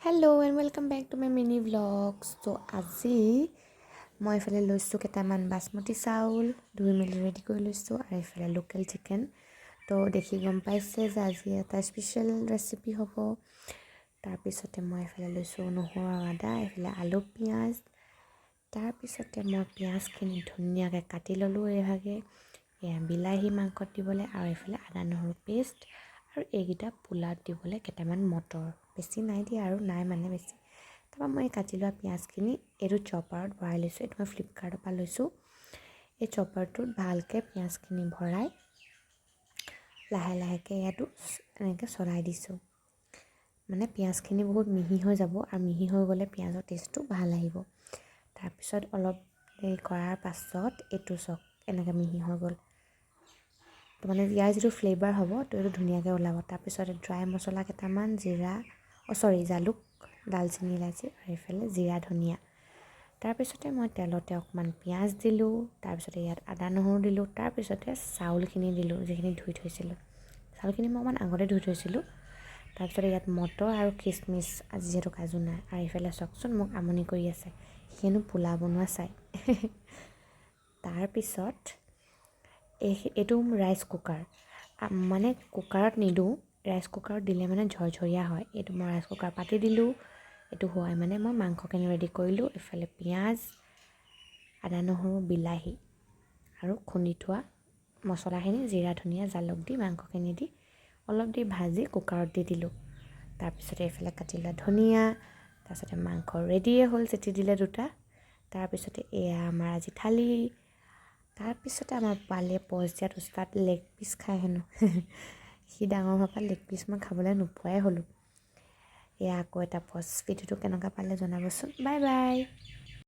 Hello' and welcome back to my mini vlogs. ত' আজি মই এইফালে লৈছোঁ কেইটামান বাচমতি চাউল ধুই মেলি ৰেডি কৰি লৈছোঁ আৰু এইফালে লোকেল চিকেন। ত' দেখি গম পাইছে যে আজি এটা স্পেচিয়েল ৰেচিপি হ'ব। তাৰপিছতে মই এইফালে লৈছোঁ নহৰু আৰু আদা, এইফালে আলু পিঁয়াজ। তাৰপিছতে মই পিঁয়াজখিনি ধুনীয়াকৈ কাটি ল'লোঁ এইভাগে, এয়া বিলাহী মাংসত দিবলৈ, আৰু এইফালে আদা নহৰু পেষ্ট, আৰু এইকেইটা পোলাত দিবলৈ কেইটামান মটৰ, বেছি নাই দিয়া আৰু নাই মানে বেছি। তাৰপৰা মই কাটি লোৱা পিঁয়াজখিনি এইটো চপাৰত ভৰাই লৈছোঁ। এইটো মই ফ্লিপকাৰ্টৰ পৰা লৈছোঁ। এই চপাৰটোত ভালকৈ পিঁয়াজখিনি ভৰাই লাহে লাহেকৈ ইয়াতো এনেকৈ চলাই দিছোঁ। মানে পিঁয়াজখিনি বহুত মিহি হৈ যাব, আৰু মিহি হৈ গ'লে পিঁয়াজৰ টেষ্টটো ভাল আহিব। তাৰপিছত অলপ দেৰি কৰাৰ পাছত এইটো চক এনেকৈ মিহি হৈ গ'ল। তো মানে ইয়াৰ যিটো ফ্লেভাৰ হ'ব তো এইটো ধুনীয়াকৈ ওলাব। তাৰপিছত ড্ৰাই মছলা কেইটামান, জালুক, ডালচেনি, ইলাচি, আৰু এইফালে জিৰা ধনিয়া। তাৰপিছতে মই তেলতে অকণমান পিঁয়াজ দিলোঁ, তাৰপিছতে ইয়াত আদা নহৰু দিলোঁ, তাৰপিছতে চাউলখিনি দিলোঁ যিখিনি ধুই থৈছিলোঁ। চাউলখিনি মই অকণমান আগতে ধুই থৈছিলোঁ। তাৰপিছতে ইয়াত মটৰ আৰু খিচমিচ, আজি যিহেতু কাজু নাই। আৰু এইফালে চাওকচোন মোক আমনি কৰি আছে, সিনো পোলা বনোৱা চাই। তাৰপিছত এইটো ৰাইচ কুকাৰ, মানে কুকাৰত নিদিওঁ, ৰাইচ কুকাৰত দিলে মানে ঝৰঝৰীয়া হয়। এইটো মই ৰাইচ কুকাৰ পাতি দিলোঁ। এইটো হোৱাই মানে মই মাংসখিনি ৰেডি কৰিলোঁ। এইফালে পিঁয়াজ, আদা নহৰু, বিলাহী আৰু খুন্দি থোৱা মছলাখিনি, জিৰা ধনিয়া জালুক দি মাংসখিনি দি অলপ দি ভাজি কুকাৰত দি দিলোঁ। তাৰপিছতে এইফালে কাটি লোৱা ধনিয়া, তাৰপিছতে মাংস ৰেডিয়ে হ'ল, চিটি দিলে দুটা। তাৰপিছতে এয়া আমাৰ আজি থালি। তাৰপিছতে আমাৰ পোৱালীয়ে পজ দিয়াত উস্তাদ, লেগ পিচ খাই হেনো। সি ডাঙৰ হোৱাৰ পৰা লেগ পিচ মই খাবলৈ নোপোৱাই হ'লোঁ। এয়া আকৌ এটা পজ, ভিডিঅ'টো কেনেকুৱা পালে জনাবচোন। Bye bye.